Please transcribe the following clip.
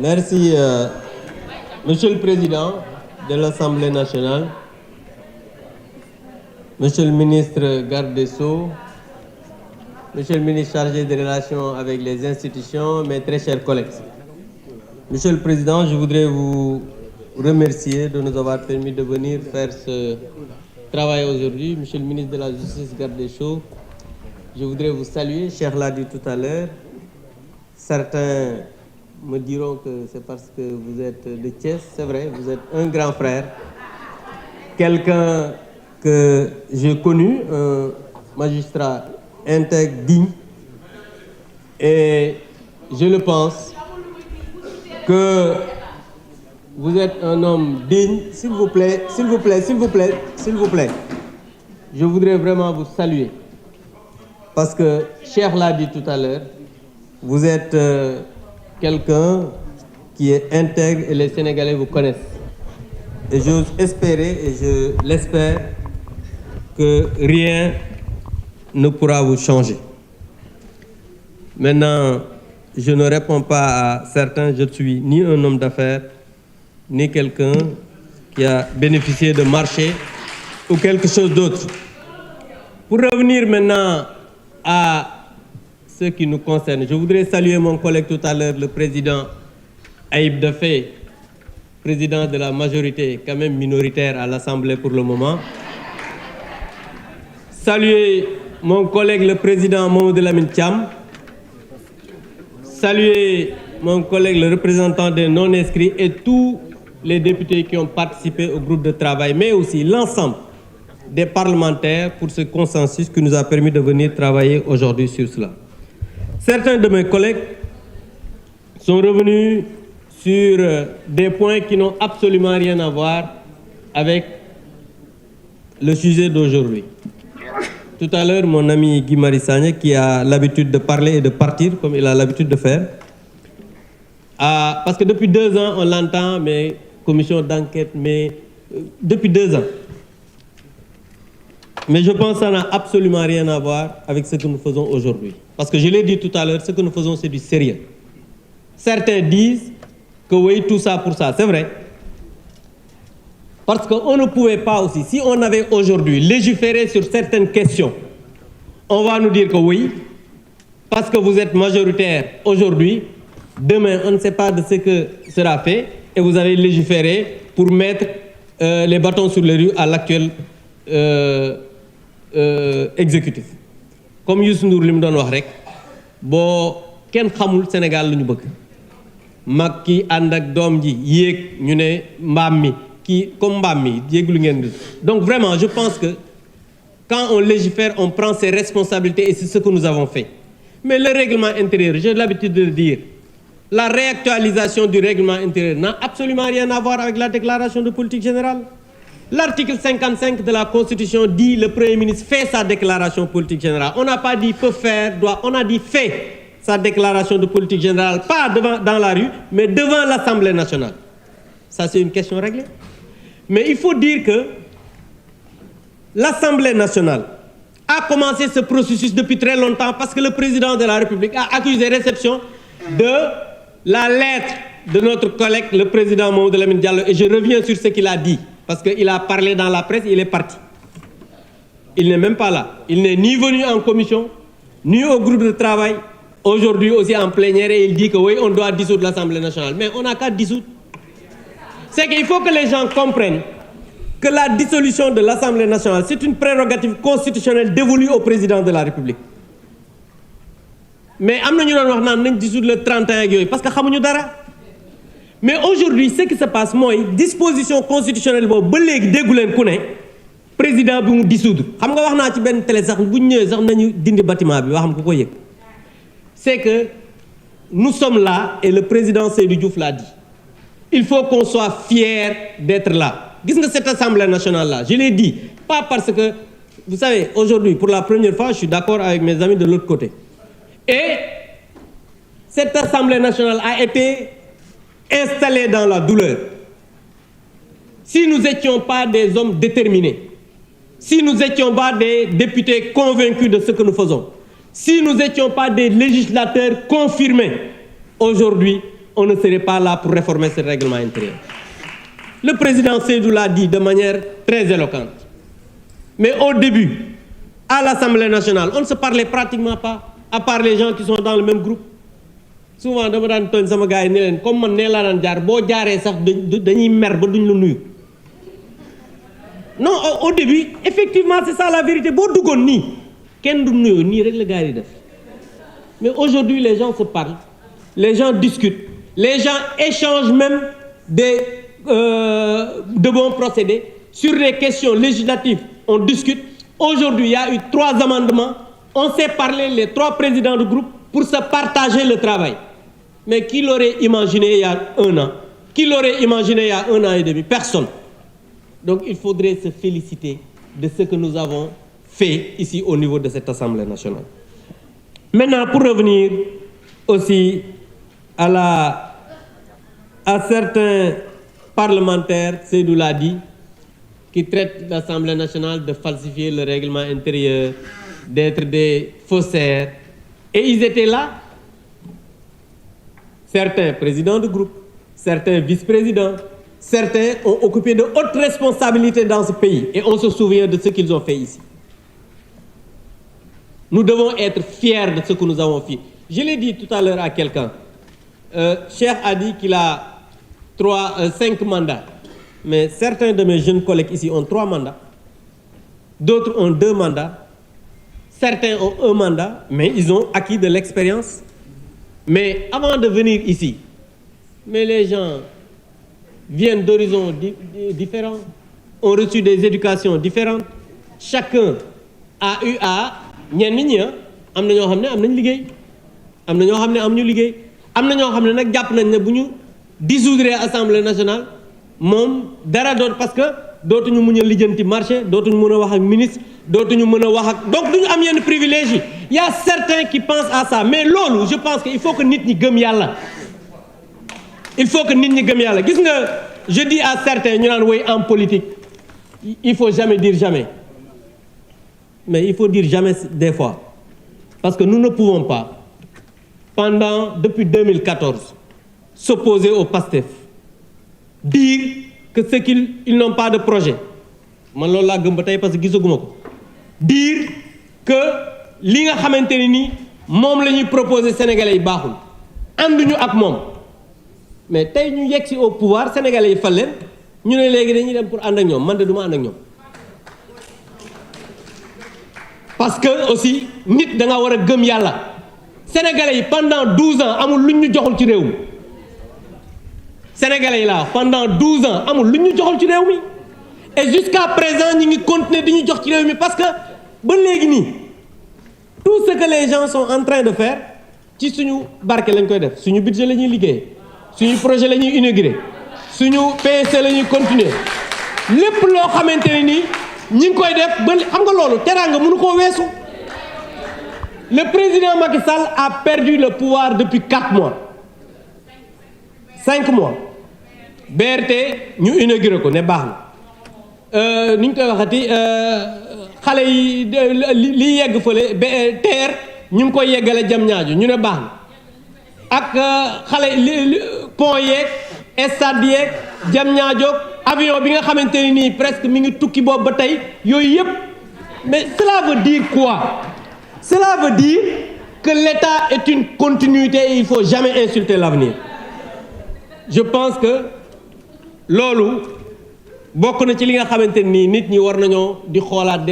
Merci, Monsieur le Président de l'Assemblée nationale, Monsieur le ministre garde des Sceaux, Monsieur le ministre chargé des relations avec les institutions, mes très chers collègues. Monsieur le Président, je voudrais vous remercier de nous avoir permis de venir faire ce travail aujourd'hui. Monsieur le ministre de la Justice, garde des Sceaux, je voudrais vous saluer. Cheikh l'a dit tout à l'heure. Certains me diront que c'est parce que vous êtes de Thiès. C'est vrai, vous êtes un grand frère. Quelqu'un que j'ai connu, un magistrat intègre, digne. Et je le pense que vous êtes un homme digne. S'il vous plaît, s'il vous plaît, s'il vous plaît, s'il vous plaît. Je voudrais vraiment vous saluer. Parce que Cheikh l'a dit tout à l'heure, vous êtes quelqu'un qui est intègre et les Sénégalais vous connaissent. Et j'ose espérer, et je l'espère, que rien ne pourra vous changer. Maintenant, je ne réponds pas à certains, je ne suis ni un homme d'affaires, ni quelqu'un qui a bénéficié de marché ou quelque chose d'autre. Pour revenir maintenant à ce qui nous concerne, je voudrais saluer mon collègue tout à l'heure, le président Aïb Dafé, président de la majorité, quand même minoritaire à l'Assemblée pour le moment. Saluer mon collègue le président Mamadou Lamine Thiam. Saluer mon collègue le représentant des non-inscrits et tous les députés qui ont participé au groupe de travail, mais aussi l'ensemble des parlementaires pour ce consensus qui nous a permis de venir travailler aujourd'hui sur cela. Certains de mes collègues sont revenus sur des points qui n'ont absolument rien à voir avec le sujet d'aujourd'hui. Tout à l'heure, mon ami Guy Marius Sagna, qui a l'habitude de parler et de partir, comme il a l'habitude de faire, parce que depuis 2 ans, on l'entend, mais commission d'enquête, mais depuis 2 ans. Mais je pense que ça n'a absolument rien à voir avec ce que nous faisons aujourd'hui. Parce que je l'ai dit tout à l'heure, ce que nous faisons, c'est du sérieux. Certains disent que oui, tout ça pour ça, c'est vrai. Parce qu'on ne pouvait pas aussi, si on avait aujourd'hui légiféré sur certaines questions, on va nous dire que oui, parce que vous êtes majoritaire aujourd'hui, demain, on ne sait pas de ce que sera fait, et vous avez légiféré pour mettre les bâtons sur les roues à l'actuel exécutif. Comme Youssou Ndour li mu doon wax rek boo kenn xamul Sénégal lu ñu bëgg mag ki ànd ak doom ji yéeg ñu ne mbaam mi kii comme mbaam mi yéeglu ngeen. Donc vraiment je pense que quand on légifère on prend ses responsabilités et c'est ce que nous avons fait. Mais le règlement intérieur, j'ai l'habitude de le dire, la réactualisation du règlement intérieur n'a absolument rien à voir avec la déclaration de politique générale. L'article 55 de la Constitution dit le Premier ministre fait sa déclaration politique générale. On n'a pas dit peut faire, doit, on a dit fait sa déclaration de politique générale, pas dans la rue, mais devant l'Assemblée nationale. Ça, c'est une question réglée. Mais il faut dire que l'Assemblée nationale a commencé ce processus depuis très longtemps parce que le président de la République a accusé réception de la lettre de notre collègue, le président Mamadou Lamine Diallo. Et je reviens sur ce qu'il a dit. Parce qu'il a parlé dans la presse, il est parti. Il n'est même pas là. Il n'est ni venu en commission, ni au groupe de travail. Aujourd'hui aussi en plénière, et il dit que oui, on doit dissoudre l'Assemblée nationale. Mais on n'a qu'à dissoudre. C'est qu'il faut que les gens comprennent que la dissolution de l'Assemblée nationale, c'est une prérogative constitutionnelle dévolue au président de la République. Mais nous devons dissoudre le 31 parce que nous savons dara. Mais aujourd'hui, ce qui se passe, moi, disposition constitutionnelle, le président bi mu dissoudre. Xam nga wax na ci ben télé sax bu ñëw sax nañu dindi bâtiment bi waxam ko ko yëg. C'est que nous sommes là et le président Seydou Diouf l'a dit. Il faut qu'on soit fiers d'être là. Gis nga cette Assemblée nationale là, je l'ai dit, pas parce que vous savez, aujourd'hui pour la première fois, je suis d'accord avec mes amis de l'autre côté. Et cette Assemblée nationale a été installés dans la douleur. Si nous n'étions pas des hommes déterminés, si nous n'étions pas des députés convaincus de ce que nous faisons, si nous n'étions pas des législateurs confirmés, aujourd'hui, on ne serait pas là pour réformer ce règlement intérieur. Le président Seydou l'a dit de manière très éloquente. Mais au début, à l'Assemblée nationale, on ne se parlait pratiquement pas, à part les gens qui sont dans le même groupe. Souvent, dama daan tooñ sama gars yi ne leen comme man nee laa daan jaar boo jaaree sax dañuy mer ba duñ la nuyu. Non, au début, effectivement, c'est ça la vérité. Boo duggoon nii kenn du nuyu nii rek la gars yi def. Mais aujourd'hui, les gens se parlent, les gens discutent, les gens échangent même de bons procédés. Sur les questions législatives, on discute. Aujourd'hui, il y a eu 3 amendements. On s'est parlé, les 3 présidents de groupe, pour se partager le travail. Mais qui l'aurait imaginé il y a 1 an? Qui l'aurait imaginé il y a 1 an et demi? Personne. Donc il faudrait se féliciter de ce que nous avons fait ici au niveau de cette Assemblée nationale. Maintenant, pour revenir aussi à certains parlementaires, Seydou l'a dit, qui traitent l'Assemblée nationale de falsifier le règlement intérieur, d'être des faussaires. Et ils étaient là. Certains présidents de groupe, certains vice-présidents, certains ont occupé de hautes responsabilités dans ce pays. Et on se souvient de ce qu'ils ont fait ici. Nous devons être fiers de ce que nous avons fait. Je l'ai dit tout à l'heure à quelqu'un. Cheikh a dit qu'il a 5 mandats. Mais certains de mes jeunes collègues ici ont 3 mandats. D'autres ont 2 mandats. Certains ont 1 mandat, mais ils ont acquis de l'expérience. Mais avant de venir ici, mais les gens viennent d'horizons différents, ont reçu des éducations différentes. Chacun a eu à ñenn ñi am na ñoo xam ne am nañ liggéey am na ñoo xam ne am ñu liggéey am na ñoo xam ne nag jàpp nañ ne bu ñu dissoudre Assemblée nationale moom dara doot parce que dootuñu mën a lijjanti marché dootuñu mën a wax ak ministre dootuñu mën a wax ak donc duñu am yenn privilèges yi. Il y a certains qui pensent à ça mais loolu je pense que il faut que nit ñi gëm yàlla. Il faut que nit ñi gëm yàlla gis nga je dis à certains ñu naan woy en politique il faut jamais dire jamais. Mais il faut dire jamais des fois. Parce que nous ne pouvons pas, depuis 2014, s'opposer au PASTEF. Dire que ceux qu'ils n'ont pas de projet. Man loolu laa gëm ba tey parce que gisaguma ko. Dire que li nga xamante ne ni moom la ñuy proposer Sénégalais yi baaxul. ànduñu ak moom. Mais tey ñu yegg si au pouvoir Sénégalais yi fal leen ñu ne léegi dañuy dem pour ànd ak ñoom man de du ma ànd ak ñoom. Parce que aussi nit da nga war a gëm yàlla sénégalais yi pendant 12 ans amul luñ ñu joxul ci réew mi sénégalais yi laa pendant 12 ans amul luñ ñu joxul ci réew mi et jusqu'à présent ñi ngi continuer di ñu jox ci réew mi parce que ba léegi nii tout ce que les gens sont en train de faire ci suñu barke lañ koy def suñu budget la ñuy liggéey suñu projet la ñuy inaugurer suñu PSE la ñuy continuer lépp loo xamante ne nii. ñi ngi koy def ba xam nga loolu teraanga mënu koo weesu le président Macky Sall a perdu le pouvoir depuis 4 mois 5 mois BRT ñu inauguré ko ne baax na ni ñu koy waxati xale yi li yegg fële TER ñu ngi koy yeggale jam ñaaju ñu ne baax na ak xale pont yeeg stade yeeg jam ñaajoog avion bi nga xamante ne nii presque mi ngi tukki boobu ba tey yooyu yëpp mais cela veut dire quoi? Cela veut dire que l'État est une continuité et il faut jamais insulter l'avenir. Je pense que loolu bokk na ci li nga xamante nii nit ñi war nañoo di xoolaat des fois